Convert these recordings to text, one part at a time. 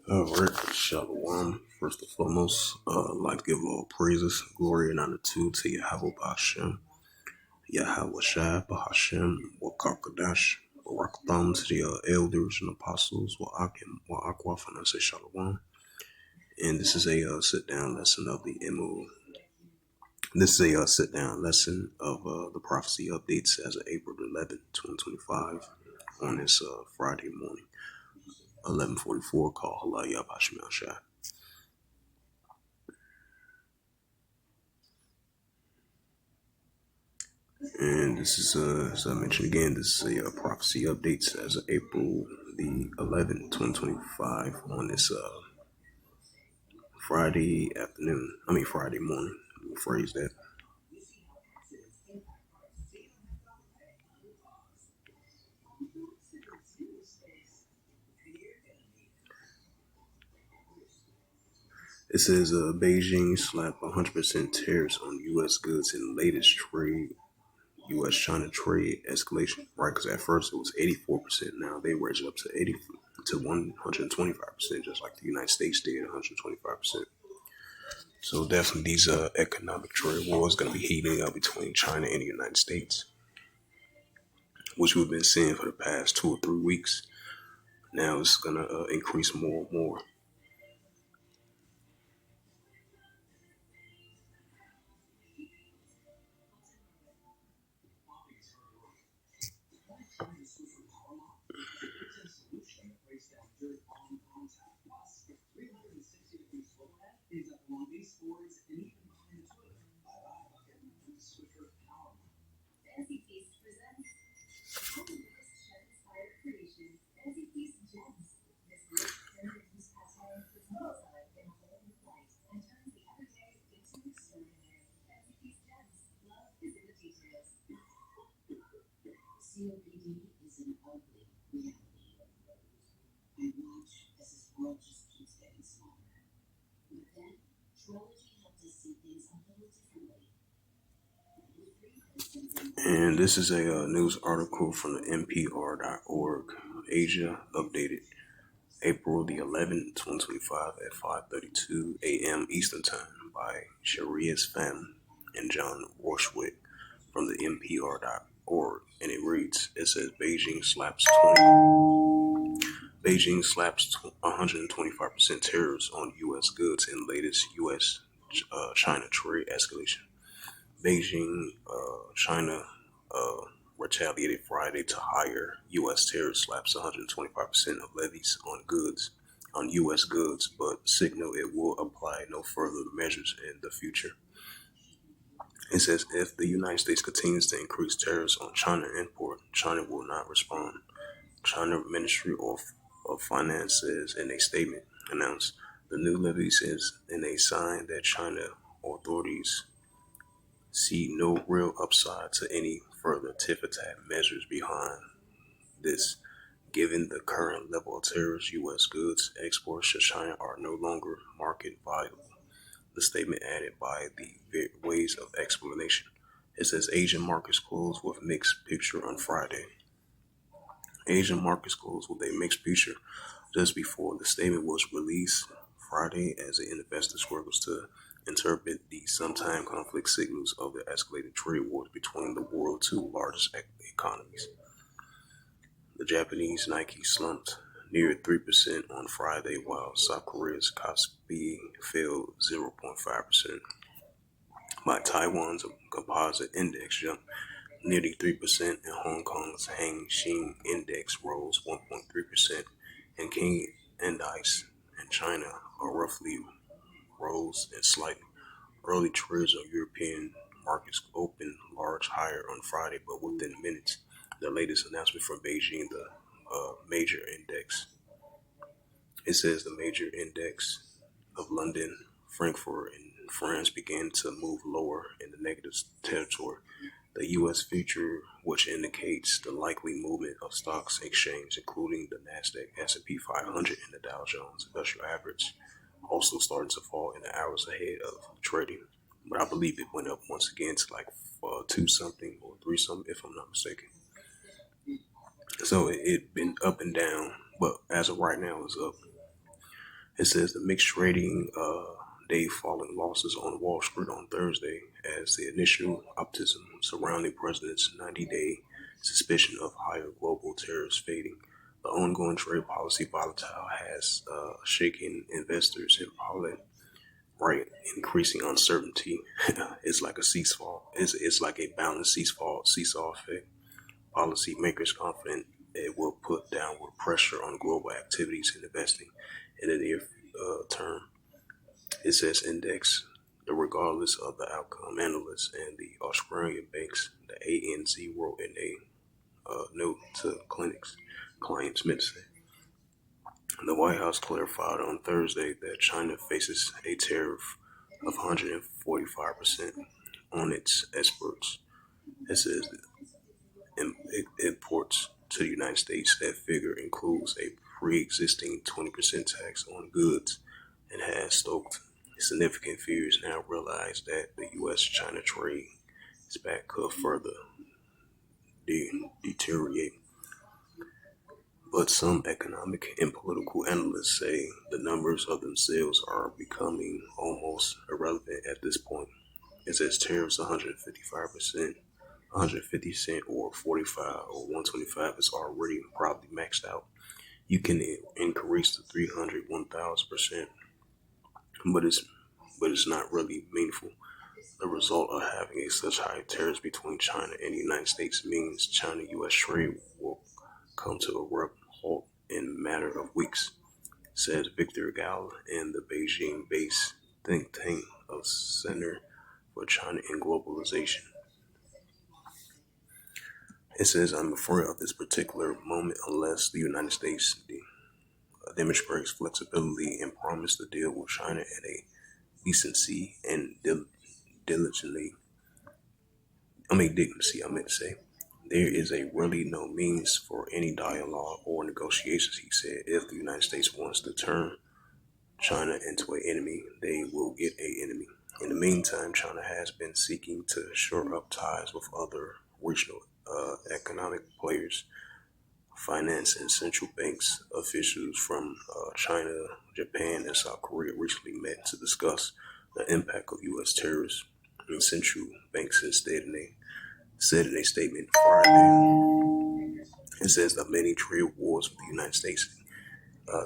Alright, Shalom. First and foremost, I'd like to give all praises, glory, and honor to Yahweh Bahashem, Yahweh Shai Bahashem, Wakakadash, Barakatham to the elders and apostles, Wa'akim, Wa'akwa, and I say Shalom. And this is a sit down lesson of the MO. This is a sit down lesson of the prophecy updates as of April 11th, 2025, on this Friday morning, 11:44, called Halal Yabashim Shai. And this is, as I mentioned again, this is a prophecy updates as of April the 11th, 2025, on this Friday Friday morning. Let me phrase that. It says Beijing slapped 100% tariffs on U.S. goods in latest U.S.-China trade escalation. Right, because at first it was 84%. Now they raised it up to 125%, just like the United States did, 125%. So definitely these economic trade wars going to be heating up between China and the United States, which we've been seeing for the past 2 or 3 weeks. Now it's going to increase more and more. And this is a news article from the NPR.org, Asia, updated April the 11th, 2025 at 5:32 a.m. Eastern Time by Sharia's Pham and John Roshwick from the NPR.org. And it reads, it says Beijing slaps 125% tariffs on U.S. goods in latest U.S.-China trade escalation. Beijing, China retaliated Friday to higher U.S. tariff slaps 125% of levies on U.S. goods, but signal it will apply no further measures in the future. It says if the United States continues to increase tariffs on China import, China will not respond. China Ministry of Finance says in a statement announced the new levies is in a sign that China authorities see no real upside to any further tit-for-tat measures behind this. Given the current level of tariffs, U.S. goods exports to China are no longer market viable. The statement added by the ways of explanation. It says Asian markets closed with mixed picture on Friday. Asian markets closed with a mixed picture just before the statement was released Friday as the investor struggles to interpret the sometime conflict signals of the escalated trade wars between the world's two largest economies. The Japanese Nike slumped near 3% on Friday, while South Korea's Kospi fell 0.5%. By Taiwan's composite index jumped nearly 3%, and Hong Kong's Hang Seng Index rose 1.3%, and King Index in China are roughly rose and slightly. Early trades on European markets opened large higher on Friday, but within minutes, the latest announcement from Beijing, the major index. It says the major index of London, Frankfurt, and France began to move lower in the negative territory. The U.S. future, which indicates the likely movement of stocks exchange, including the Nasdaq, S&P 500, and the Dow Jones Industrial Average, also started to fall in the hours ahead of trading. But I believe it went up once again to like 2 something or 3 something, if I'm not mistaken. So it been up and down, but as of right now, it's up. It says the mixed trading day following losses on Wall Street on Thursday as the initial optimism surrounding President's 90-day suspicion of higher global tariffs fading. The ongoing trade policy volatile has shaken investors in Poland, right? Increasing uncertainty. It's like a ceasefire. It's like a balanced seesaw effect. Policymakers confident it will put downward pressure on global activities and investing in the near term. It says index, regardless of the outcome, analysts and the Australian banks, the ANZ wrote in a note to clients midday. The White House clarified on Thursday that China faces a tariff of 145% on its exports. It says imports to the United States. That figure includes a pre-existing 20% tax on goods and has stoked significant fears. Now realize that the U.S.-China trade is back could further deteriorate. But some economic and political analysts say the numbers of themselves are becoming almost irrelevant at this point. It says tariffs 155%, 150 cent or 45 or 125 is already probably maxed out. You can increase to 300, 1,000%, but it's not really meaningful. The result of having a such high tariffs between China and the United States means China-U.S. trade will come to a abrupt halt in a matter of weeks, says Victor Gall in the Beijing-based think tank of Center for China and Globalization. It says, I'm afraid of this particular moment unless the United States demonstrates flexibility and promise to deal with China at a decency and diligently. Dignity, I meant to say. There is a really no means for any dialogue or negotiations, he said. If the United States wants to turn China into an enemy, they will get an enemy. In the meantime, China has been seeking to shore up ties with other regional economic players, finance and central banks. Officials from China, Japan, and South Korea recently met to discuss the impact of U.S. tariffs on central banks said in a statement Friday. It says that many trade wars with the United States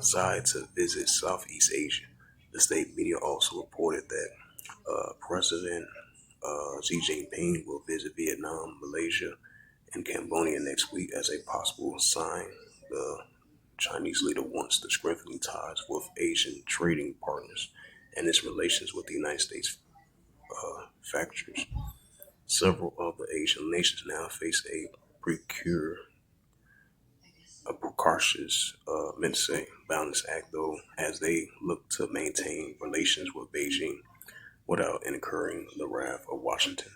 side to visit Southeast Asia. The state media also reported that President Xi Jinping will visit Vietnam, Malaysia, and Cambodia next week as a possible sign the Chinese leader wants to strengthen ties with Asian trading partners and its relations with the United States factors. Several of the Asian nations now face a precocious, meant to say, balance act, though, as they look to maintain relations with Beijing without incurring the wrath of Washington.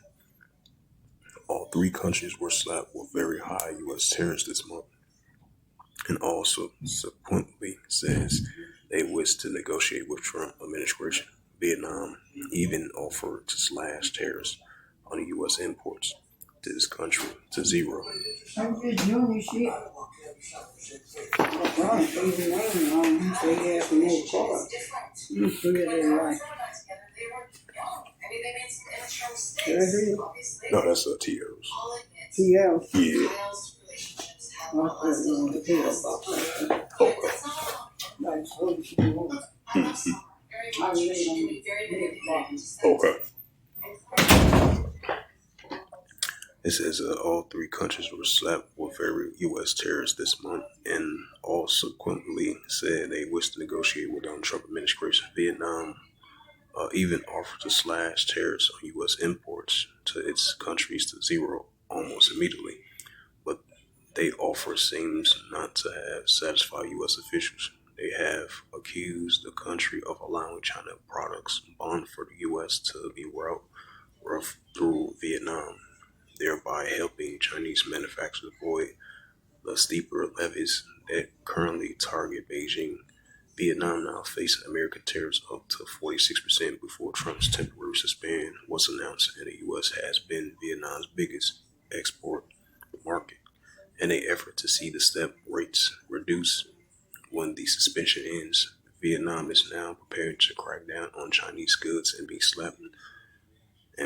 All three countries were slapped with very high U.S. tariffs this month, and also subsequently says they wish to negotiate with Trump administration. Vietnam even offered to slash tariffs on the U.S. imports to this country to zero. No, that's TOs. TL? Yeah. Okay. It says all three countries were slapped with very U.S. tariffs this month, and all subsequently said they wish to negotiate with the Trump administration. Vietnam even offered to slash tariffs on U.S. imports to its countries to zero almost immediately, but they offer seems not to have satisfied U.S. officials. They have accused the country of allowing China products bound for the U.S. to be rough through Vietnam, thereby helping Chinese manufacturers avoid the steeper levies that currently target Beijing. Vietnam now faces American tariffs up to 46% before Trump's temporary suspension was announced, and the U.S. has been Vietnam's biggest export market. In an effort to see the step rates reduce when the suspension ends, Vietnam is now preparing to crack down on Chinese goods and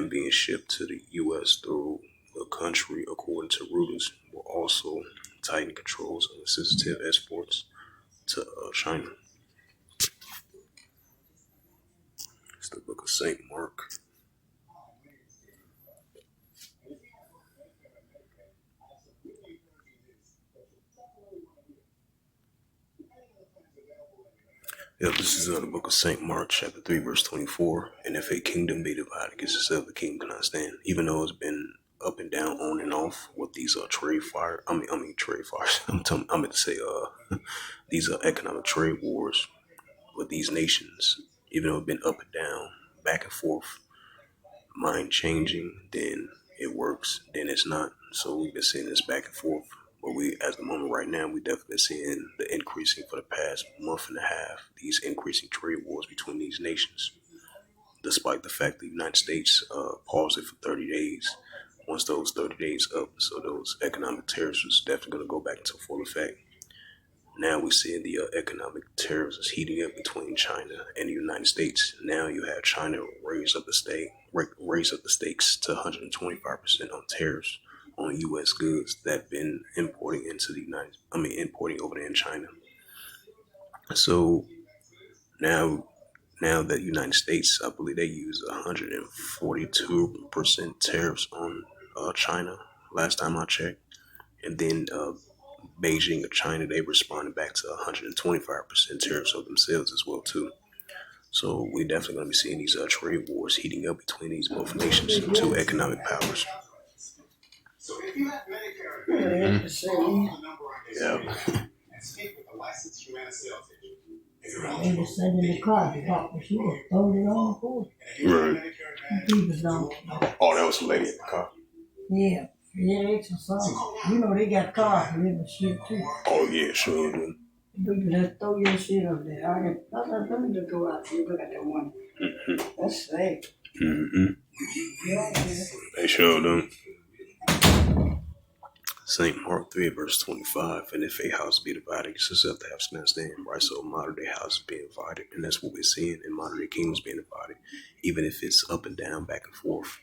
being shipped to the U.S. through the country, according to Reuters, will also tighten controls on sensitive exports to China. It's the Book of Saint Mark. Yeah, this is the Book of Saint Mark, chapter 3, verse 24. And if a kingdom be divided against itself, the kingdom cannot stand. Even though it's been up and down, on and off with these trade fire. Trade fires. I meant to say these economic trade wars with these nations. Even though it's been up and down, back and forth, mind changing, then it works, then it's not. So we've been seeing this back and forth. But we, at the moment right now, we definitely seeing the increasing for the past month and a half, these increasing trade wars between these nations. Despite the fact the United States paused it for 30 days. Once those 30 days up, so those economic tariffs was definitely going to go back into full effect. Now we're seeing the economic tariffs is heating up between China and the United States. Now you have China raise up the stakes to 125% on tariffs on U.S. goods that been importing over there in China. So now, now that United States, I believe they use 142% tariffs on China. Last time I checked, and then Beijing or China, they responded back to 125% tariffs of themselves as well too. So we're definitely going to be seeing these trade wars heating up between these both nations, two economic powers. Mhm. Yeah. They just send in the car to talk, but she just throwed it on the floor. Right. People don't. Oh, that was the lady in the car. Yeah. Yeah, it's a song. You know they got cars for living shit too. Oh yeah, sure. People just throw your shit up there. Let me just go out and look at that one. Mm-hmm. That's safe. Mm-hmm. Yeah. They showed them. St. Mark 3, verse 25. And if a house be divided against itself, the house cannot stand. Right? So modern day houses being divided, and that's what we're seeing in modern day kingdoms being divided, even if it's up and down, back and forth.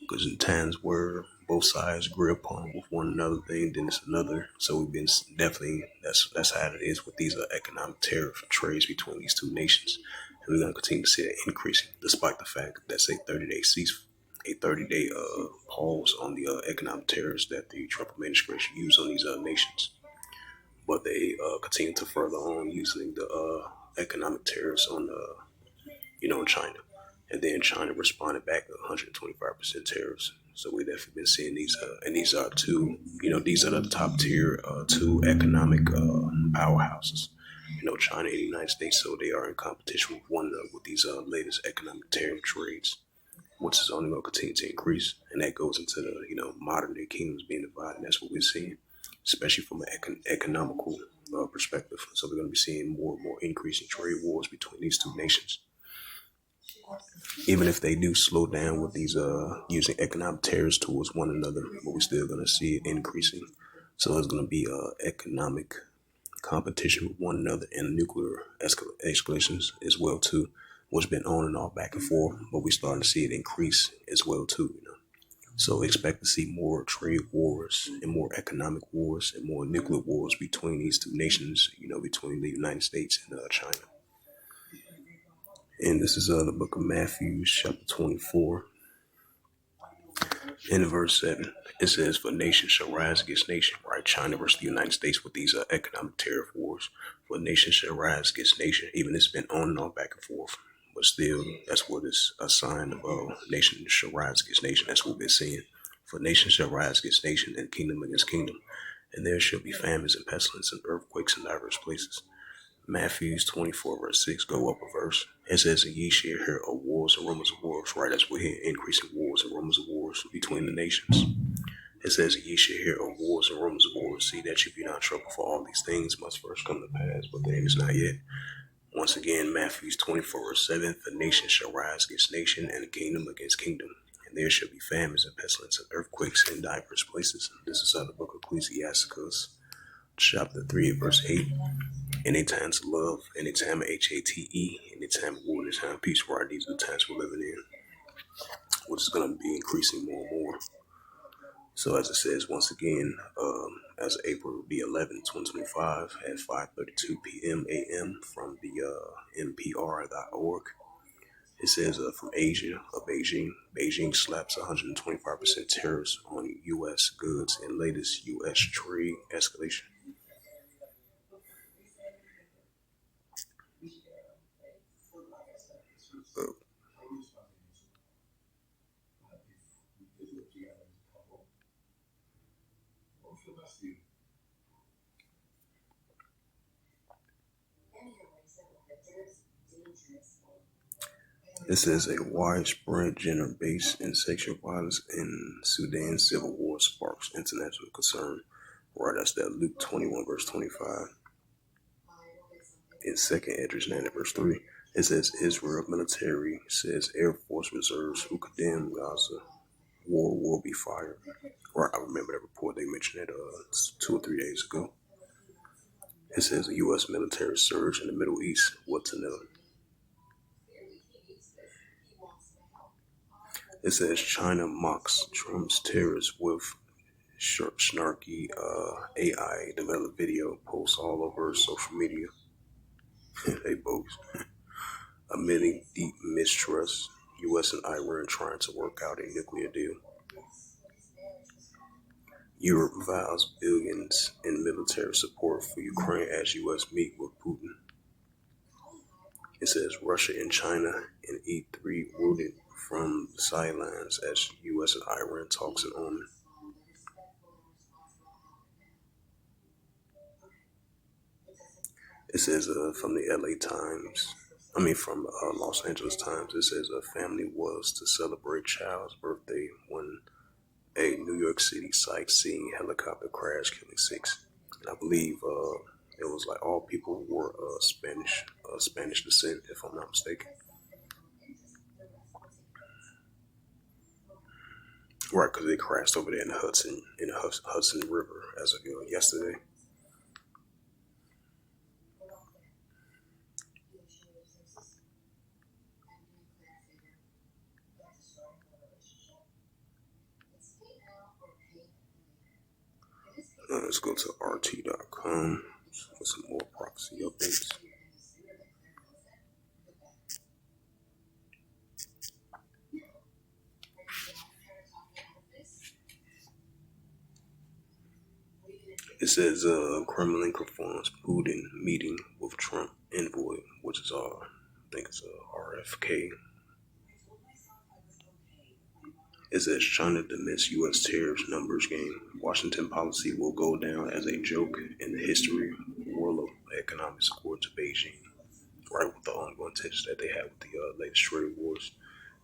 Because in times where both sides agree upon with one another thing, then it's another. So we've been definitely that's how it is with these economic tariff trades between these two nations, and we're gonna continue to see that increasing, despite the fact that say 30-day pause on the economic tariffs that the Trump administration used on these nations, but they continue to further on using the economic tariffs on China. And then China responded back with 125% tariffs. So we definitely been seeing these, and these are these are the top tier two economic powerhouses. China and the United States, so they are in competition with one another with these latest economic tariff trades, which is only going to continue to increase, and that goes into the modern day kingdoms being divided. And that's what we're seeing, especially from an economical perspective. So we're going to be seeing more and more increasing trade wars between these two nations. Even if they do slow down with these using economic tariffs towards one another, but we're still going to see it increasing. So there's going to be economic competition with one another and nuclear escalations as well too, which been on and off back and forth, but we're starting to see it increase as well too. So expect to see more trade wars and more economic wars and more nuclear wars between these two nations. Between the United States and China. And this is the book of Matthew, chapter 24, in verse 7. It says, "For nation shall rise against nation," right? China versus the United States with these economic tariff wars. For nation shall rise against nation. Even it's been on and on back and forth. But still, that's what is a sign of nation shall rise against nation. That's what we're seeing. For nation shall rise against nation and kingdom against kingdom. And there shall be famines and pestilence and earthquakes in diverse places. Matthew 24, verse 6, go up a verse. It says, "And ye shall hear of wars and rumors of wars," right? As we're hearing increasing wars and rumors of wars between the nations. It says, "And ye shall hear of wars and rumors of wars. See that you be not troubled, for all these things must first come to pass, but the end is not yet." Once again, Matthew 24, verse 7, "For nation shall rise against nation, and kingdom against kingdom. And there shall be famines and pestilence and earthquakes in diverse places." This is out of the book of Ecclesiasticus, chapter 3, verse 8. Any times of love, any time of HATE, any time of war, any time of peace, right? These are the times we're living in, which is going to be increasing more and more. So as it says once again, as of April the 11th, 2025 at 5:32 p.m. a.m. from the NPR.org. It says from Asia, Beijing. Beijing slaps 125% tariffs on U.S. goods in latest U.S. trade escalation. Uh, It says a widespread gender-based and sexual violence in Sudan's civil war sparks international concern. Right, that's that Luke 21 verse 25. In second Esdras 9 verse 3, it says Israel military says Air Force reserves who condemn Gaza war will be fired. Right, I remember that report, they mentioned it 2 or 3 days ago. It says a U.S. military surge in the Middle East. What to know? It says China mocks Trump's tariffs with snarky AI developed video posts all over social media. They boast. Admitting deep mistrust, U.S. and Iran trying to work out a nuclear deal. Europe vows billions in military support for Ukraine as U.S. meet with Putin. It says Russia and China and E3 rooted from the sidelines as U.S. and Iran talks in Oman. It says from the LA Times, from Los Angeles Times, it says a family was to celebrate child's birthday when a New York City sightseeing helicopter crash, killing six. And I believe it was like all people were Spanish descent, if I'm not mistaken. Right, because they crashed over there in the Hudson River as of yesterday. Let's go to RT.com for some more prophecy updates. It says Kremlin confirms Putin meeting with Trump envoy, which is I think it's RFK. It says China demits U.S. tariffs numbers game. Washington policy will go down as a joke in the history of world of economics, according to Beijing. Right, with the ongoing tensions that they have with the latest trade wars.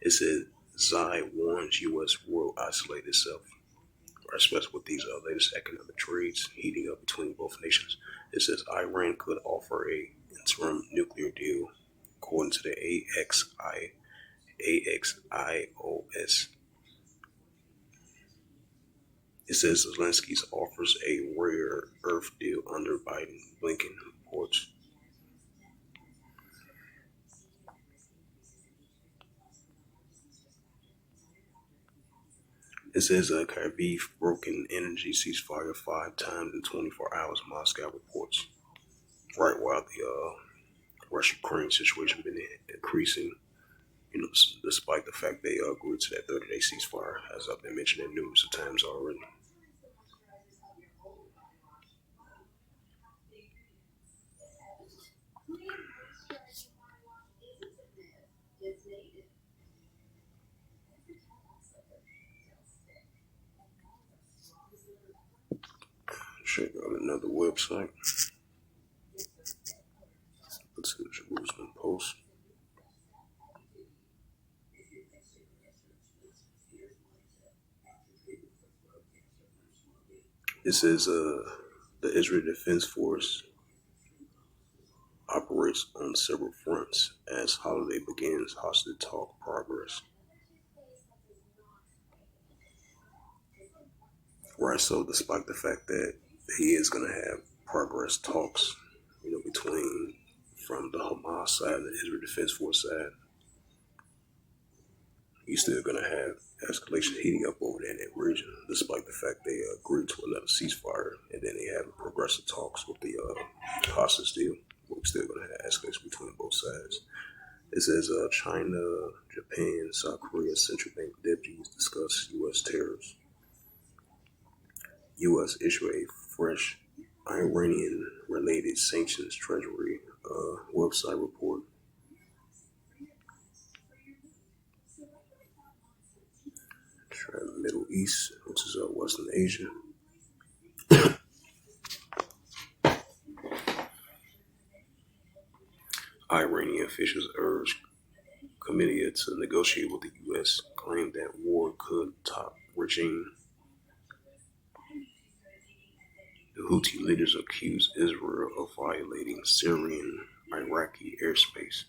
It says Xi warns U.S. will isolate itself, especially with these latest economic trades heating up between both nations. It says Iran could offer a interim nuclear deal, according to the AXIOS. It says Zelensky offers a rare earth deal under Biden Blinken reports. It says Kyiv broken energy ceasefire 5 times in 24 hours, Moscow reports. Right while the Russia-Ukraine situation been increasing, despite the fact they agreed to that 30-day ceasefire, as I've been mentioning numerous times already. Check out another website. Let's see the Jerusalem Post. It says the Israel Defense Force operates on several fronts as holiday begins. Hostage talk progress. Right. So, despite the fact that he is going to have progress talks, between from the Hamas side and the Israel Defense Force side, you're still going to have escalation heating up over there in that region, despite the fact they agreed to another ceasefire, and then they have progressive talks with the hostage deal. But we're still going to have escalation between both sides. It says China, Japan, South Korea central bank deputies discuss U.S. tariffs. U.S. issue a fresh Iranian-related sanctions treasury website report. Middle East, which is Western Asia. Iranian officials urge committee to negotiate with the U.S., claim that war could top regime. The Houthi leaders accuse Israel of violating Syrian Iraqi airspace.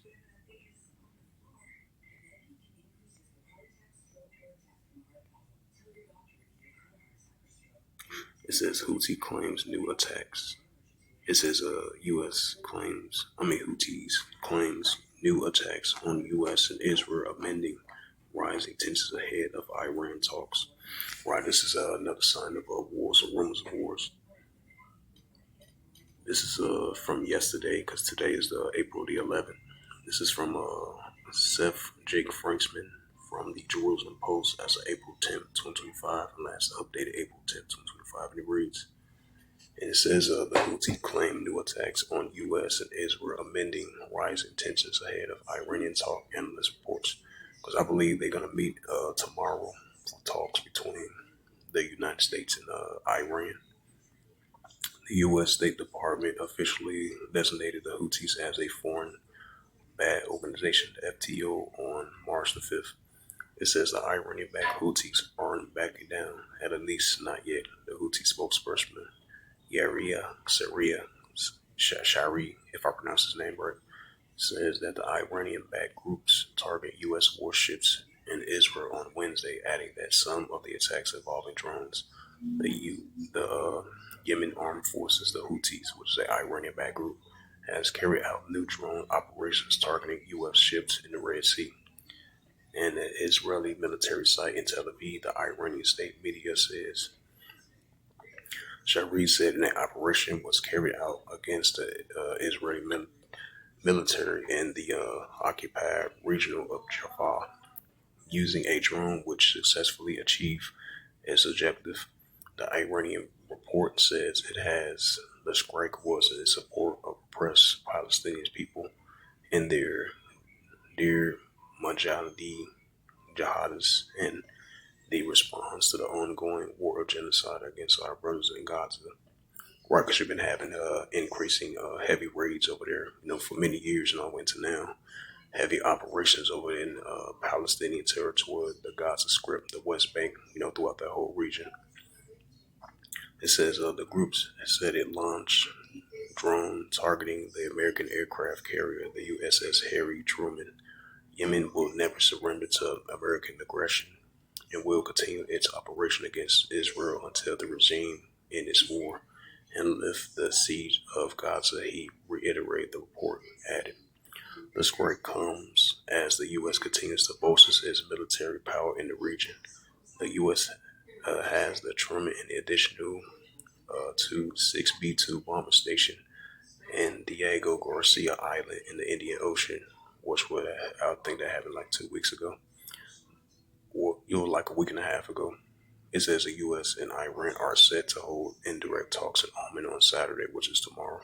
It says Houthis claims new attacks on U.S. and Israel amending rising tensions ahead of Iran talks. Right, this is another sign of wars or rumors of wars. This is from yesterday because today is April the 11th. This is from Seth Jake Franksman from the Jerusalem Post as of April 10th, 2025, and last updated April 10th, 2025, and it reads, and it says the Houthi claim new attacks on U.S. and Israel amending rising tensions ahead of Iranian talk, analyst reports. Because I believe they're going to meet tomorrow for talks between the United States and Iran. The U.S. State Department officially designated the Houthis as a foreign bad organization, the FTO, on March the 5th. It says the Iranian-backed Houthis aren't backing down, at least not yet. The Houthi spokesperson, Yaria Shari, if I pronounce his name right, says that the Iranian-backed groups target U.S. warships in Israel on Wednesday, adding that some of the attacks involving drones. The Yemen Armed Forces, the Houthis, which is an Iranian-backed group, has carried out new drone operations targeting U.S. ships in the Red Sea. And an Israeli military site in Tel Aviv, the Iranian state media says. Shari said that operation was carried out against the Israeli military in the occupied region of Jaffa using a drone which successfully achieved its objective. The Iranian report says the strike was in support of oppressed Palestinian people and their dear Mujahideen jihadists in the response to the ongoing war of genocide against our brothers in Gaza. Right, because you've been having increasing heavy raids over there, for many years and all the way to now. Heavy operations over in Palestinian territory, the Gaza Strip, the West Bank, throughout that whole region. It says the groups said it launched drone targeting the American aircraft carrier, the USS Harry Truman. Yemen will never surrender to American aggression and will continue its operation against Israel until the regime ends its war and lift the siege of Gaza, he reiterated, the report added. The strike comes as the U.S. continues to bolster its military power in the region. The U.S. has the Truman in addition to 6B-2 bomber station in Diego Garcia Island in the Indian Ocean, which I think that happened like 2 weeks ago, or like a week and a half ago. It says the U.S. and Iran are set to hold indirect talks in Oman on Saturday, which is tomorrow.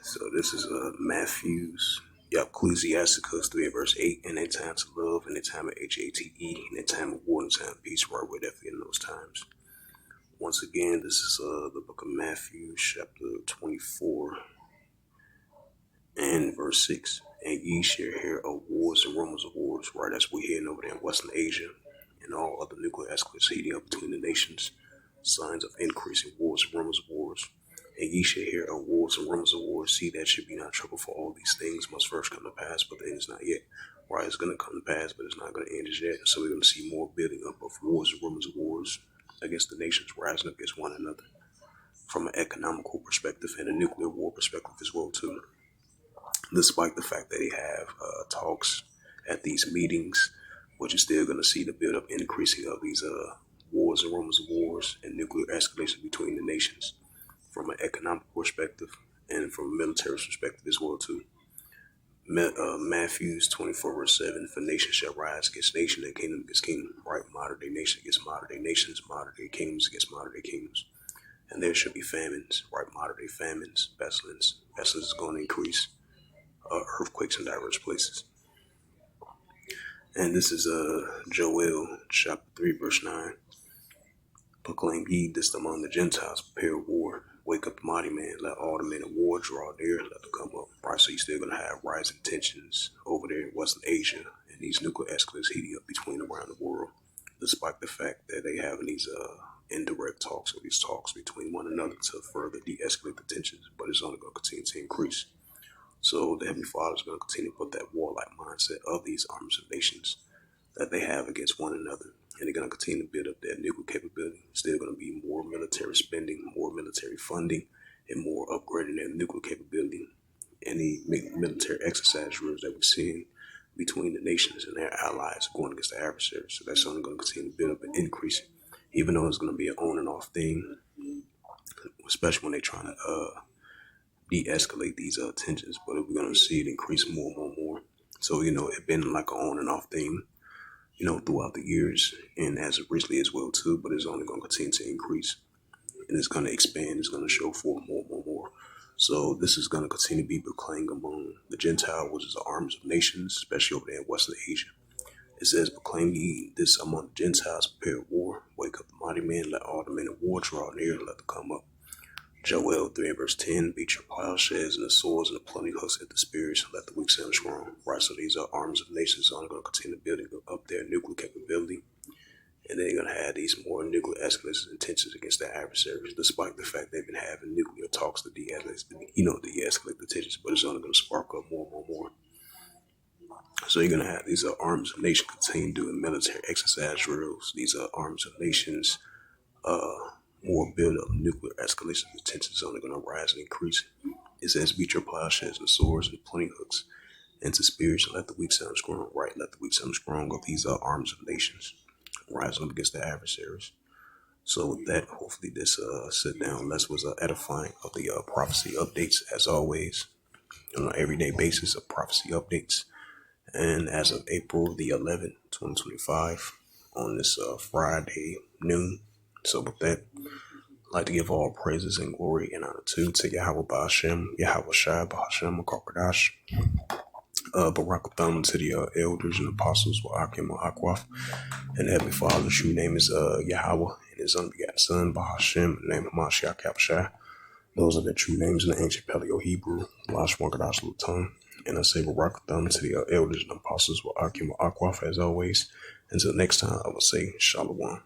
So this is Matthews. Ecclesiasticus 3 verse 8, in a time to love, in a time of HATE, in a time of war, in a time of peace, right? We're definitely in those times. Once again, this is the book of Matthew, chapter 24, and verse 6. And ye shall hear of wars and rumors of wars, right? As we're hearing over there in Western Asia and all other nuclear escalations heating up between the nations. Signs of increasing wars and rumors of wars. And ye shall hear of wars and rumors of wars. See, that should be not trouble, for all these things must first come to pass, but the end is not yet. Right, it's going to come to pass, but it's not going to end as yet. So we're going to see more building up of wars and rumors of wars against the nations rising up against one another. from an economical perspective and a nuclear war perspective as well too. Despite the fact that they have talks at these meetings, but you're still going to see the build up increasing of these wars and rumors of wars and nuclear escalation between the nations from an economic perspective and from a military perspective as well too. Matthews 24:7, for nation shall rise against nation and kingdom against kingdom, right? Modern day nation against modern day nations, modern day kingdoms against modern day kingdoms. And there should be famines, right? Modern day famines, pestilence. Pestilence is going to increase, earthquakes in diverse places. And this is Joel chapter 3, verse 9. Proclaim ye this among the Gentiles, prepare war. Wake up the mighty man, let all the men of war draw near, let them come up. Right, so you're still going to have rising tensions over there in Western Asia and these nuclear escalators heating up between around the world, despite the fact that they having these indirect talks or these talks between one another to further de-escalate the tensions, but it's only going to continue to increase. So the Heavenly Father is going to continue to put that warlike mindset of these arms of nations that they have against one another. And they're going to continue to build up their nuclear capability. Still going to be more military spending, more military funding, and more upgrading their nuclear capability. Any military exercise drills that we're seeing between the nations and their allies going against the adversaries. So that's only going to continue to build up and increase, even though it's going to be an on and off thing, especially when they're trying to de-escalate these tensions. But we're going to see it increase more and more and more. So, it's been like an on and off thing, throughout the years and as of recently as well too, but it's only going to continue to increase and it's going to expand. It's going to show forth more and more and more. So this is going to continue to be proclaimed among the Gentile, which is the arms of nations, especially over there in Western Asia. It says, proclaim ye this among the Gentiles, prepare war, wake up the mighty men, let all the men of war draw near, let them come up. Joel 3 and verse 10, beat your plowshares and the swords and the plenty hooks at the spears, let the weak stand strong. Right, so these are arms of nations only going to continue building up their nuclear capability. And then you're going to have these more nuclear escalations and tensions against their adversaries, despite the fact they've been having nuclear talks to de-escalate, de-escalate the tensions, but it's only going to spark up more and more and more. So you're going to have these arms of nations continue doing military exercise drills. These are arms of nations, more build up nuclear escalation and tensions is only going to rise and increase. It says, beat your plowshares and swords and plenty hooks into spears and let the weak sound strong. Right, let the weak sound strong. These are arms of nations rising up against the adversaries. So with that, hopefully this sit down less was edifying of the prophecy updates as always on an everyday basis of prophecy updates. And as of April the 11th, 2025, on this Friday noon. So with that, I'd like to give all praises and glory and honor to Yahweh Ba'ashem, Yahweh Shai Ba'ashem, Makarkadash, Barak Thumb to the elders and apostles, Wa'akim Wa'akwaf, and Heavenly Father. His true name is Yahweh, and his unbegotten Son, Ba'ashem, the name of Mashiach Kapshai. Those are the true names in the ancient Paleo Hebrew, Lash Morgadash Lutan. And I say Barak Thumb to the elders and apostles, Wa'akim Wa'akwaf, as always. Until next time, I will say Shalom.